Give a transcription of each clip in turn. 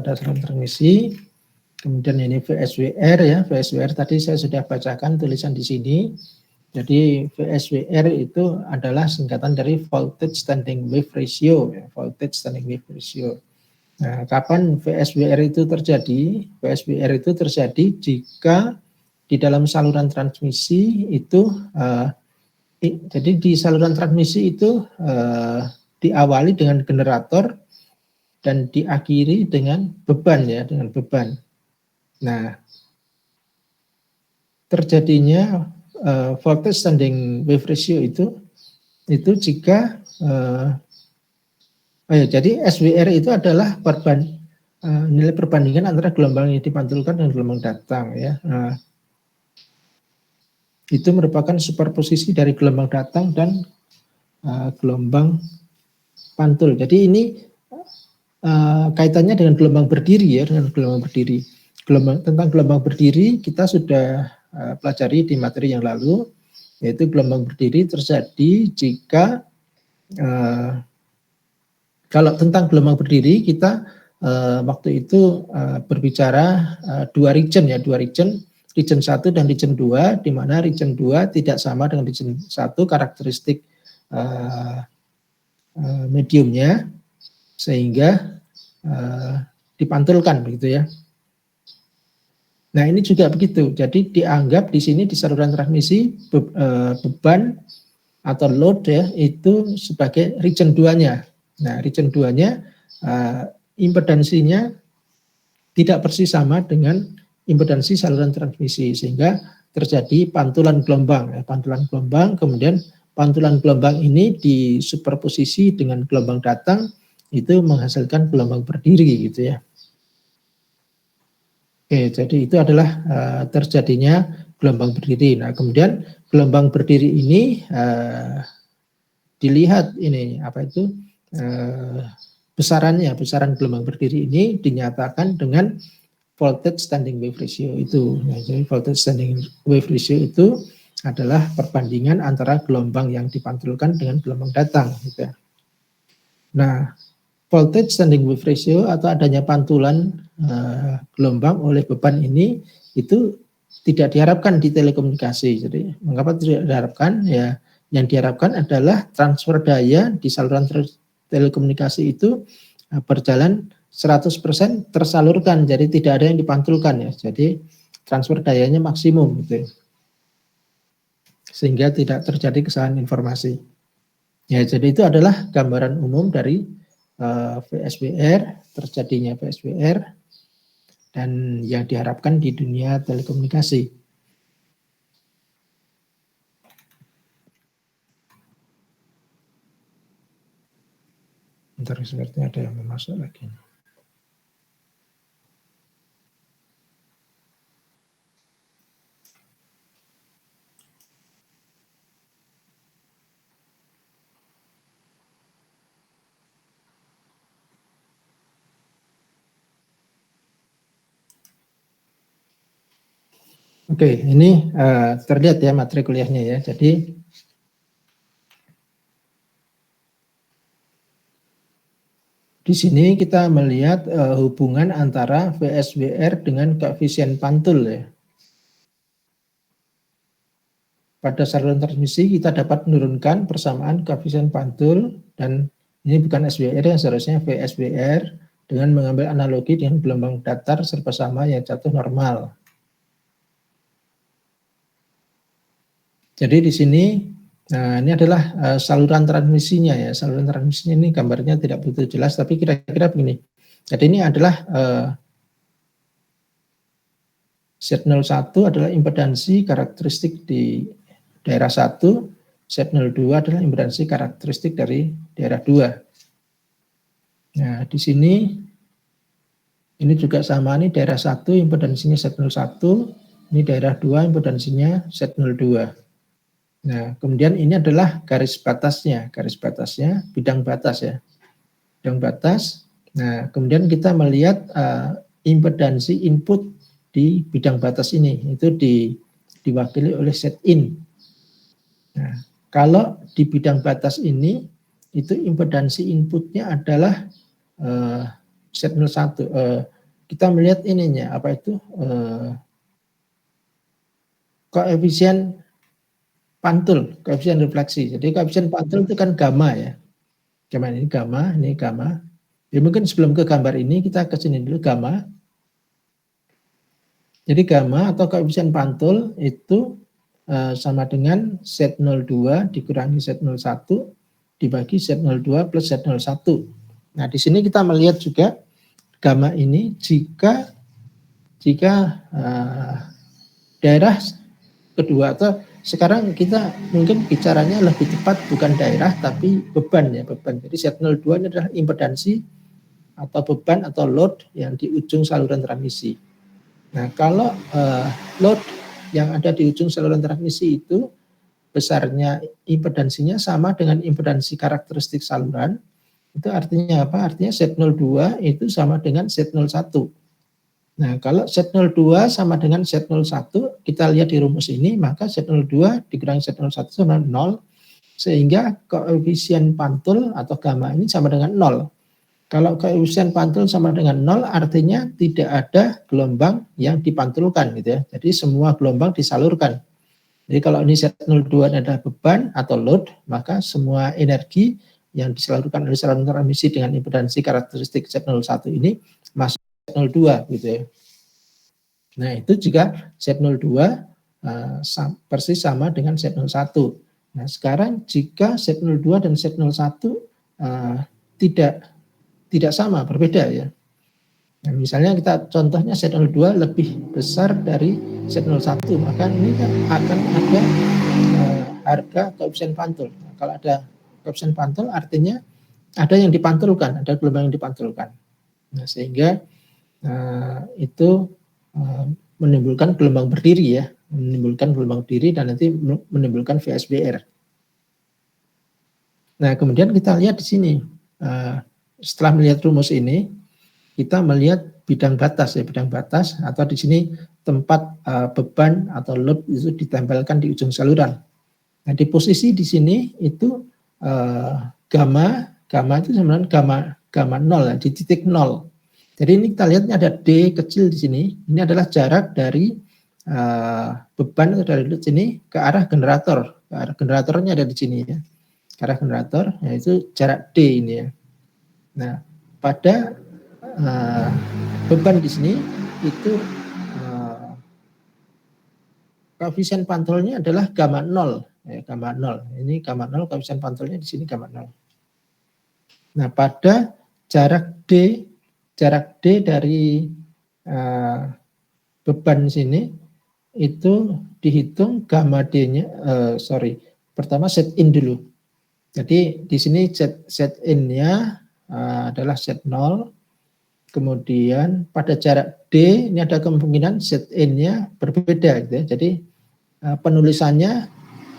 pada saluran transmisi. Kemudian ini VSWR ya, VSWR tadi saya sudah bacakan tulisan di sini. Jadi VSWR itu adalah singkatan dari voltage standing wave ratio, ya, voltage standing wave ratio. Nah, kapan VSWR itu terjadi? VSWR itu terjadi jika di dalam saluran transmisi itu, jadi di saluran transmisi itu diawali dengan generator dan diakhiri dengan beban ya, dengan beban. Nah, terjadinya voltage standing wave ratio itu jika jadi SWR itu adalah nilai perbandingan antara gelombang yang dipantulkan dan gelombang datang ya. Itu merupakan superposisi dari gelombang datang dan gelombang pantul. Jadi ini kaitannya dengan gelombang berdiri ya, dengan gelombang berdiri. Tentang gelombang berdiri kita sudah pelajari di materi yang lalu, yaitu gelombang berdiri terjadi jika kalau tentang gelombang berdiri kita waktu itu berbicara dua region, region 1 dan region 2, di mana region 2 tidak sama dengan region 1 karakteristik mediumnya, sehingga dipantulkan begitu ya. Nah ini juga begitu, jadi dianggap di sini di saluran transmisi beban atau load ya itu sebagai region 2-nya. Nah region 2-nya impedansinya tidak persis sama dengan impedansi saluran transmisi, sehingga terjadi pantulan gelombang. Pantulan gelombang, kemudian pantulan gelombang ini disuperposisi dengan gelombang datang, itu menghasilkan gelombang berdiri gitu ya. Oke, jadi itu adalah terjadinya gelombang berdiri. Nah, kemudian gelombang berdiri ini dilihat ini besaran gelombang berdiri ini dinyatakan dengan voltage standing wave ratio itu. Nah, jadi voltage standing wave ratio itu adalah perbandingan antara gelombang yang dipantulkan dengan gelombang datang gitu ya. Nah, voltage standing wave ratio atau adanya pantulan gelombang oleh beban ini itu tidak diharapkan di telekomunikasi. Jadi mengapa tidak diharapkan? Ya, yang diharapkan adalah transfer daya di saluran telekomunikasi itu berjalan 100% tersalurkan, jadi tidak ada yang dipantulkan ya. Jadi transfer dayanya maksimum gitu. Sehingga tidak terjadi kesalahan informasi. Ya, jadi itu adalah gambaran umum dari VSWR, terjadinya VSWR dan yang diharapkan di dunia telekomunikasi. Bentar, sepertinya ada yang mau masuk lagi. Oke, ini terlihat ya materi kuliahnya ya. Jadi di sini kita melihat hubungan antara VSWR dengan koefisien pantul ya. Pada saluran transmisi kita dapat menurunkan persamaan koefisien pantul, dan ini bukan SWR yang seharusnya VSWR, dengan mengambil analogi dengan gelombang datar serba sama yang jatuh normal. Jadi di sini, nah ini adalah saluran transmisinya ya. Saluran transmisinya ini gambarnya tidak begitu jelas, tapi kira-kira begini. Jadi ini adalah Z01 adalah impedansi karakteristik di daerah 1, Z02 adalah impedansi karakteristik dari daerah 2. Nah di sini ini juga sama, ini daerah 1 impedansinya Z01, ini daerah 2 impedansinya Z02. Nah, kemudian ini adalah garis batasnya, bidang batas ya, bidang batas. Nah, kemudian kita melihat impedansi input di bidang batas ini, itu diwakili oleh Zin. Nah, kalau di bidang batas ini, itu impedansi inputnya adalah Z01, kita melihat ininya apa itu koefisien pantul, koefisien refleksi. Jadi koefisien pantul itu kan gamma ya. Gamma ini gamma, ini gamma. Ya, mungkin sebelum ke gambar ini kita ke sini dulu gamma. Jadi gamma atau koefisien pantul itu sama dengan Z02 dikurangi Z01 dibagi Z02 plus Z01. Nah, di sini kita melihat juga gamma ini jika daerah kedua, atau sekarang kita mungkin bicaranya lebih tepat bukan daerah tapi beban ya, beban. Jadi Z02 ini adalah impedansi atau beban atau load yang di ujung saluran transmisi. Nah, kalau load yang ada di ujung saluran transmisi itu besarnya impedansinya sama dengan impedansi karakteristik saluran, itu artinya apa? Artinya Z02 itu sama dengan Z01. Nah, kalau Z02 sama dengan Z01, kita lihat di rumus ini, maka Z02 dikurangi Z01 sama 0, sehingga koefisien pantul atau gamma ini sama dengan 0. Kalau koefisien pantul sama dengan 0, artinya tidak ada gelombang yang dipantulkan gitu ya. Jadi semua gelombang disalurkan. Jadi kalau ini Z02 adalah beban atau load, maka semua energi yang disalurkan oleh saluran transmisi dengan impedansi karakteristik Z01 ini masuk Z02 gitu ya. Nah, itu jika Z02 persis sama dengan Z01. Nah, sekarang jika Z02 dan Z01 tidak sama, berbeda ya. Nah, misalnya kita contohnya Z02 lebih besar dari Z01, maka ini akan ada harga koefisien pantul. Nah, kalau ada koefisien pantul artinya ada yang dipantulkan, ada gelombang yang dipantulkan. Nah, sehingga itu menimbulkan gelombang berdiri ya, menimbulkan gelombang berdiri dan nanti menimbulkan VSBR. Nah, kemudian kita lihat di sini. Setelah melihat rumus ini, kita melihat bidang batas ya, bidang batas atau di sini tempat beban atau load itu ditempelkan di ujung saluran. Nah, di posisi di sini itu gamma itu sebenarnya gamma 0 ya, di titik 0. Jadi ini kita lihat ada D kecil di sini. Ini adalah jarak dari beban atau dari load sini ke arah generator. Ke arah generatornya ada di sini ya. Ke arah generator, yaitu jarak D ini ya. Nah, pada beban di sini itu koefisien pantulnya adalah gamma 0 ya, gamma 0. Ini gamma 0, koefisien pantulnya di sini gamma 0. Nah, pada jarak D dari beban sini itu dihitung gamma D-nya, pertama set in dulu. Jadi di sini set in-nya adalah Z0, kemudian pada jarak D ini ada kemungkinan ZN-nya berbeda gitu ya. Jadi penulisannya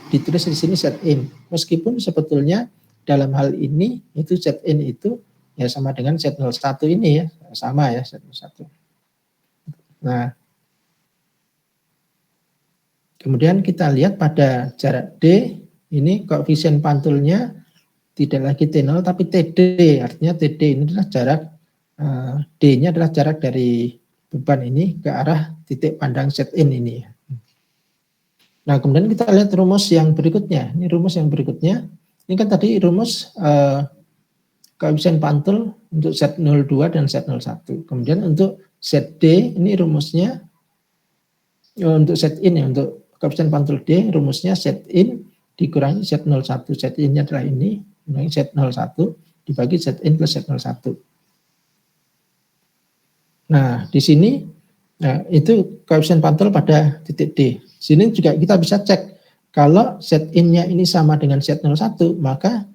ditulis di sini ZN, meskipun sebetulnya dalam hal ini itu ZN itu ya sama dengan Z01 ini ya, sama ya Z01. Nah, kemudian kita lihat pada jarak D ini koefisien pantulnya tidak lagi T0 tapi TD, artinya TD ini adalah jarak D-nya adalah jarak dari beban ini ke arah titik pandang ZN ini. Nah, kemudian kita lihat rumus yang berikutnya. Ini rumus yang berikutnya. Ini kan tadi rumus koefisien pantul untuk Z02 dan Z01. Kemudian untuk ZD ini rumusnya untuk ZIN ya, untuk koefisien pantul D rumusnya ZIN dikurangi Z01. ZIN-nya adalah ini, Z01 dibagi ZN plus Z01. Nah, di sini itu koefisien pantul pada titik D. Sini juga kita bisa cek kalau ZIN-nya ini sama dengan Z01, maka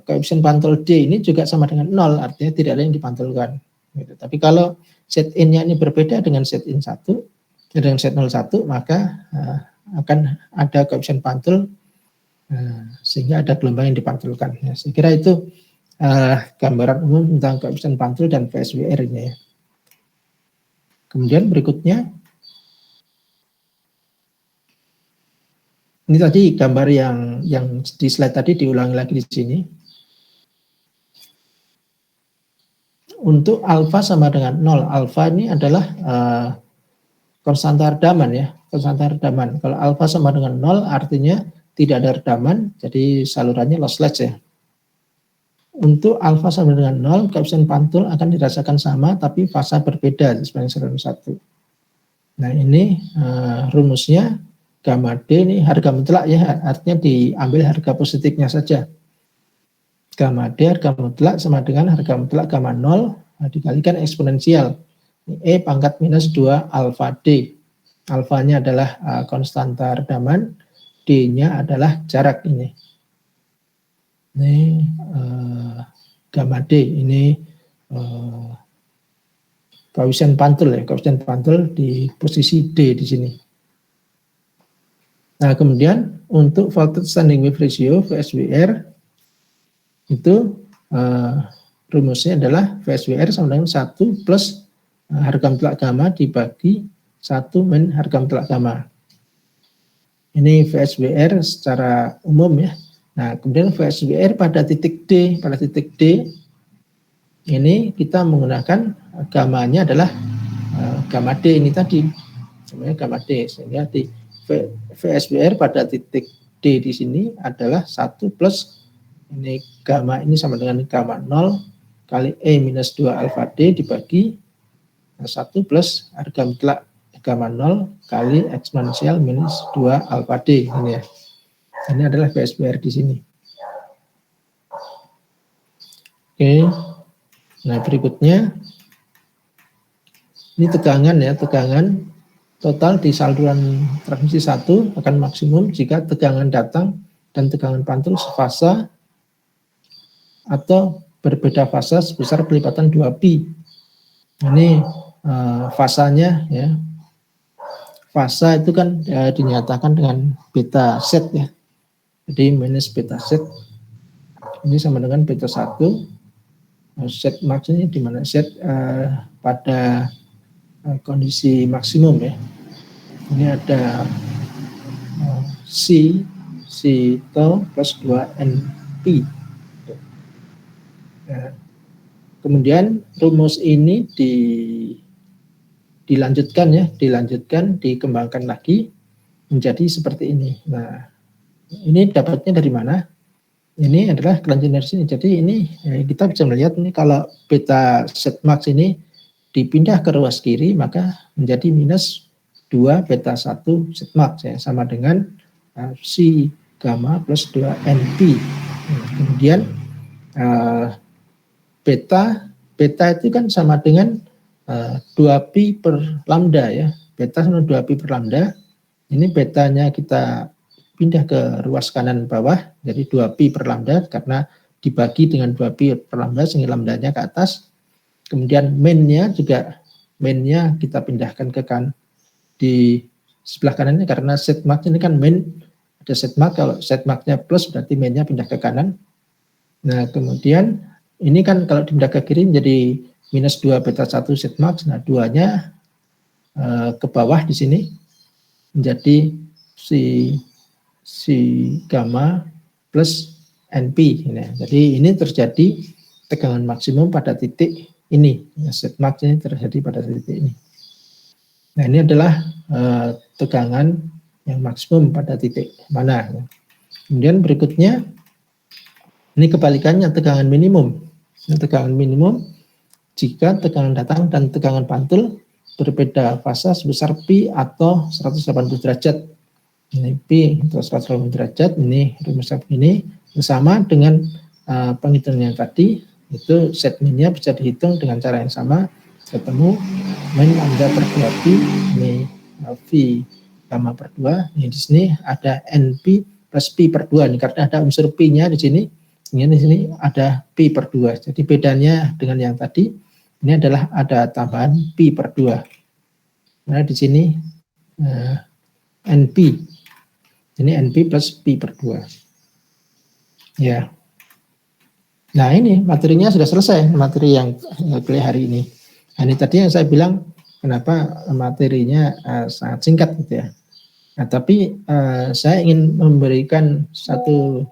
koefisien pantul D ini juga sama dengan 0, artinya tidak ada yang dipantulkan. Gitu. Tapi kalau ZIN-nya ini berbeda dengan ZIN1, dengan Z01, maka akan ada koefisien pantul sehingga ada gelombang yang dipantulkan. Ya, saya kira itu gambaran umum tentang koefisien pantul dan VSBR ini ya. Kemudian berikutnya, ini tadi gambar yang di slide tadi diulangi lagi di sini. untuk alfa sama dengan 0. Alfa ini adalah konstanta redaman ya, konstanta redaman. Kalau alfa sama dengan 0 artinya tidak ada redaman, jadi salurannya lossless ya. Untuk alfa sama dengan 0, koefisien pantul akan dirasakan sama, tapi fasa berbeda sepanjang saluran 1. Nah ini rumusnya gamma D ini harga mutlak ya, artinya diambil harga positifnya saja. Gamma D harga mutlak sama dengan harga mutlak gamma 0 dikalikan eksponensial. E pangkat minus 2 alfa D. Alfanya adalah konstanta redaman, D-nya adalah jarak ini. Ini gamma D, ini koefisien pantul ya, koefisien pantul di posisi D di sini. Nah, kemudian untuk voltage standing wave ratio VSWR itu rumusnya adalah VSWR sama dengan 1 plus harga mutlak gamma dibagi 1 min harga mutlak gamma. Ini VSWR secara umum ya. Nah, kemudian VSWR pada titik D, ini kita menggunakan gammanya adalah gamma D ini tadi, namanya gamma D, sehingga di VSWR pada titik D di sini adalah 1 plus ini gamma ini sama dengan gamma 0 kali E minus 2 alfa D dibagi 1 plus harga mutlak gamma 0 kali eksponensial minus 2 alfa D ini ya. Ini adalah VSWR di sini. Oke. Nah, berikutnya ini tegangan ya, tegangan total di saluran transmisi 1 akan maksimum jika tegangan datang dan tegangan pantul sefasa atau berbeda fasa sebesar pelipatan 2pi. Ini fasanya ya. Fasa itu kan dinyatakan dengan beta set ya. Jadi minus beta set ini sama dengan beta 1. Set max ini di mana set pada kondisi maksimum ya. Ini ada C tau plus 2NP. Nah, kemudian rumus ini dilanjutkan, dikembangkan lagi menjadi seperti ini. Nah, ini dapatnya dari mana? Ini adalah kelanjutan dari sini. Jadi ini kita bisa melihat ini kalau beta set max ini dipindah ke ruas kiri maka menjadi minus 2 beta 1 set max ya, sama dengan C gamma plus 2 NP. Nah, kemudian beta itu kan sama dengan 2pi per lambda ya. Beta sama 2pi per lambda. Ini betanya kita pindah ke ruas kanan bawah, jadi 2pi per lambda karena dibagi dengan 2pi per lambda sehingga lambdanya ke atas. Kemudian mainnya kita pindahkan ke di sebelah kanannya karena set max ini kan main ada set max, kalau set maxnya plus berarti mainnya pindah ke kanan. Nah, kemudian ini kan kalau dipindah ke kiri menjadi minus 2 beta 1 set max. Nah, 2-nya ke bawah di sini menjadi si gamma plus NP. Nah, jadi ini terjadi tegangan maksimum pada titik ini. Set max ini terjadi pada titik ini. Nah, ini adalah tegangan yang maksimum pada titik mana. Kemudian berikutnya, ini kebalikannya tegangan minimum. Tegangan minimum jika tegangan datang dan tegangan pantul berbeda fasa sebesar pi atau 180 derajat. Ini pi atau 180 derajat, ini rumus ini sama dengan penghitungan yang tadi, itu set minnya bisa dihitung dengan cara yang sama, ketemu min lambda per 2pi, ini V gamma per 2, ini di sini ada NP plus pi per 2, ini karena ada unsur pi-nya di sini, di sini ada pi per 2, jadi bedanya dengan yang tadi, ini adalah ada tambahan pi per 2, nah di sini NP, ini NP plus pi per 2, ya. Nah, ini materinya sudah selesai, materi yang kuliah hari ini. Nah, ini tadi yang saya bilang kenapa materinya sangat singkat gitu ya. Nah, tapi saya ingin memberikan satu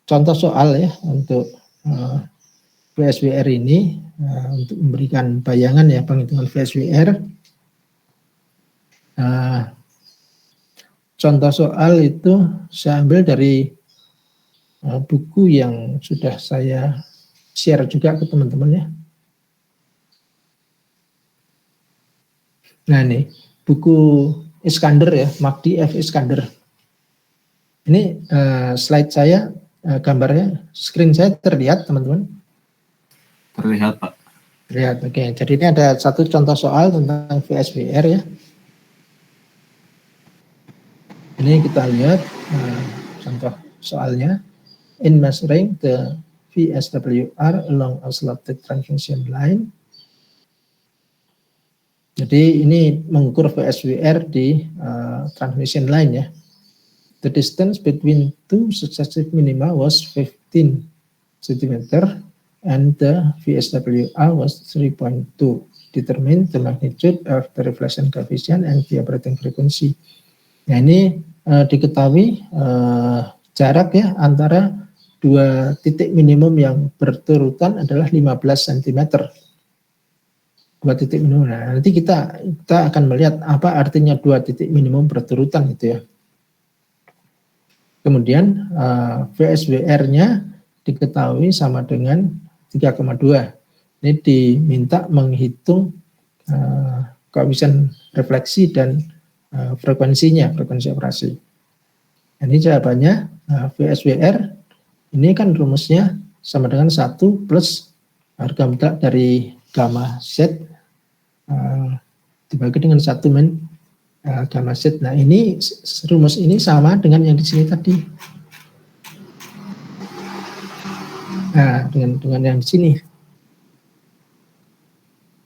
contoh soal ya untuk VSWR ini untuk memberikan bayangan ya penghitungan VSWR. Contoh soal itu saya ambil dari buku yang sudah saya share juga ke teman-teman ya. Nah ini buku Iskandar ya, Magdi F. Iskandar. Ini slide saya, gambarnya, screen saya terlihat teman-teman? Terlihat Pak. Terlihat, oke. Jadi ini ada satu contoh soal tentang VSWR ya. Ini kita lihat contoh soalnya. In measuring the VSWR along a slotted transmission line. Jadi ini mengukur VSWR di transmission line ya. The distance between two successive minima was 15 cm and the VSWR was 3.2. Determine the magnitude of the reflection coefficient and the operating frequency. Nah ini diketahui jarak ya antara dua titik minimum yang berturutan adalah 15 cm. Dua titik minimum. Nah, nanti kita akan melihat apa artinya dua titik minimum berturutan itu ya. Kemudian VSWR-nya diketahui sama dengan 3,2. Ini diminta menghitung koefisien refleksi dan frekuensinya, frekuensi operasi. Ini jawabannya VSWR ini kan rumusnya sama dengan 1 plus harga mutlak dari gamma Z dibagi dengan 1 min gamma Z. Nah ini rumus ini sama dengan yang di sini tadi. Nah dengan yang di sini.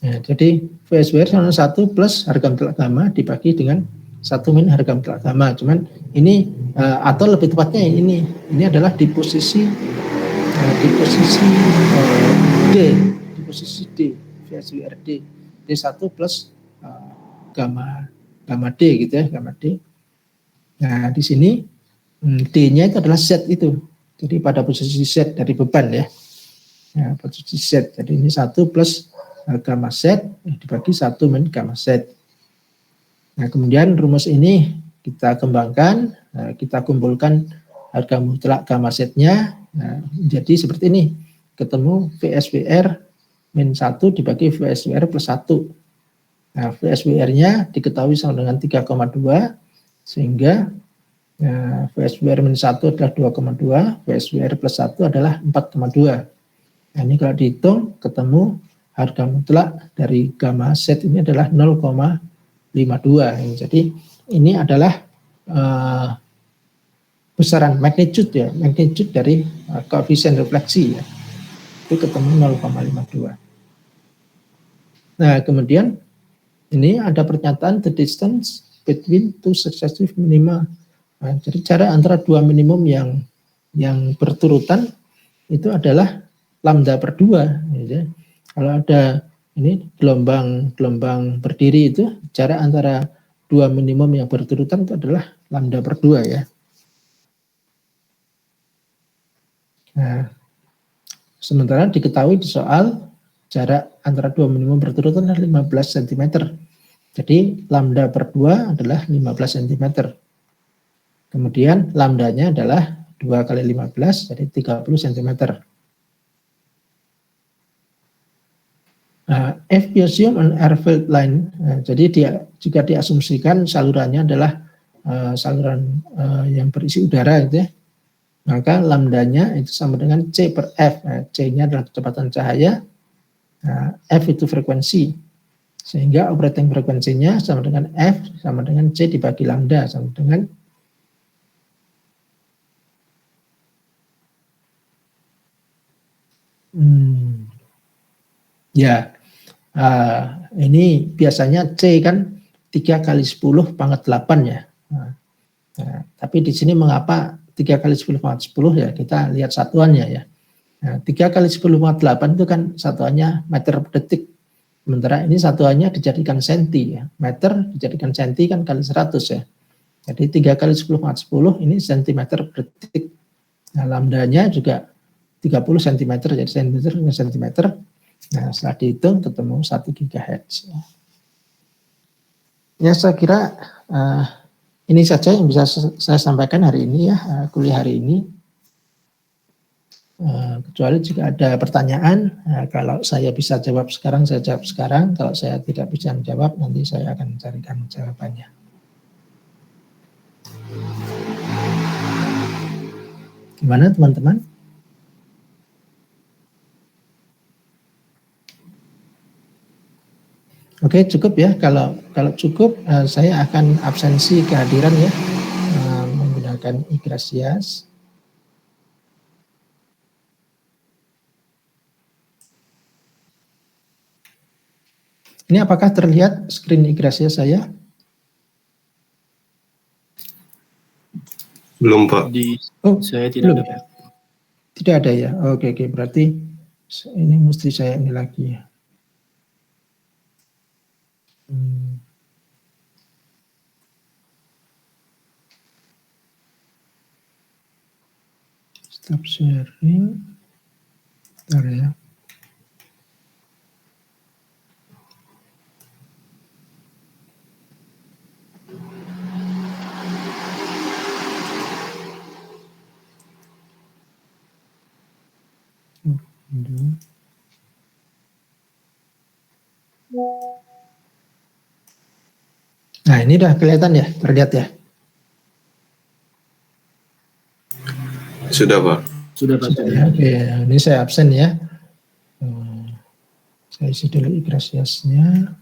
Nah, jadi VSWR sama 1 plus harga mutlak gamma dibagi dengan 1 min harga mutlak gamma. Cuman ini atau lebih tepatnya ini adalah di posisi D, di posisi D, VSWR D, D1 plus gamma D gitu ya, gamma D. Nah, di sini D-nya itu adalah Z itu. Jadi pada posisi Z dari beban ya. Nah, posisi Z. Jadi ini 1 plus gamma Z dibagi 1 min gamma Z. Nah, kemudian rumus ini kita kembangkan, kita kumpulkan harga mutlak gamma Z-nya. Nah, jadi seperti ini. Ketemu VSWR min 1 dibagi VSWR plus 1. Nah, VSWR-nya diketahui sama dengan 3,2 sehingga VSWR min 1 adalah 2,2, VSWR plus 1 adalah 4,2. Nah, ini kalau dihitung ketemu harga mutlak dari gamma Z ini adalah 0,52. Jadi ini adalah besaran magnitude ya, magnitude dari koefisien refleksi ya. Itu ketemu 0,52. Nah, kemudian ini ada pernyataan the distance between two successive minima. Nah, jadi jarak antara dua minimum yang berturutan itu adalah lambda per 2. Ya. Kalau ada ini gelombang berdiri itu jarak antara dua minimum yang berturutan itu adalah lambda per 2 ya. Nah, sementara diketahui di soal jarak antara dua minimum berturutan adalah 15 cm. Jadi lambda per 2 adalah 15 cm. Kemudian lambdanya adalah 2 kali 15, jadi 30 cm. If you assume an airfield line, jadi jika diasumsikan salurannya adalah saluran yang berisi udara gitu ya, maka lambdanya itu sama dengan C per F. C-nya adalah kecepatan cahaya, F itu frekuensi, sehingga operating frekuensinya sama dengan F sama dengan C dibagi lambda sama dengan ini biasanya C kan 3 kali 10 pangkat 8 ya. Tapi di sini mengapa 3 kali 10 pangkat 10 ya, kita lihat satuannya ya. 3 kali 10 pangkat 8 itu kan satuannya meter per detik. Sementara ini satuannya dijadikan senti ya. Meter dijadikan senti kan kali 100 ya. Jadi 3 kali 10 pangkat 10 ini sentimeter per detik. Nah, lambdanya juga 30 cm jadi cm. Nah, setelah dihitung ketemu 1 GHz. Ya, saya kira ini saja yang bisa saya sampaikan hari ini ya, kuliah hari ini. Kecuali jika ada pertanyaan, kalau saya bisa jawab sekarang, saya jawab sekarang. Kalau saya tidak bisa menjawab, nanti saya akan carikan jawabannya. Gimana teman-teman? Oke, cukup ya. Kalau cukup, saya akan absensi kehadiran ya, menggunakan Igrasias. Ini apakah terlihat screen Igrasias saya? Belum, Pak. Saya tidak belum ada. ya? Tidak ada ya. Oke, berarti ini mesti saya ini lagi ya. Stop sharing. Bentar ya. Nah, ini udah kelihatan ya, terlihat ya. Sudah, Pak. Sudah, Pak. Sudah ya. Oke, ini saya absen ya. Saya isi dulu Igrasiasnya.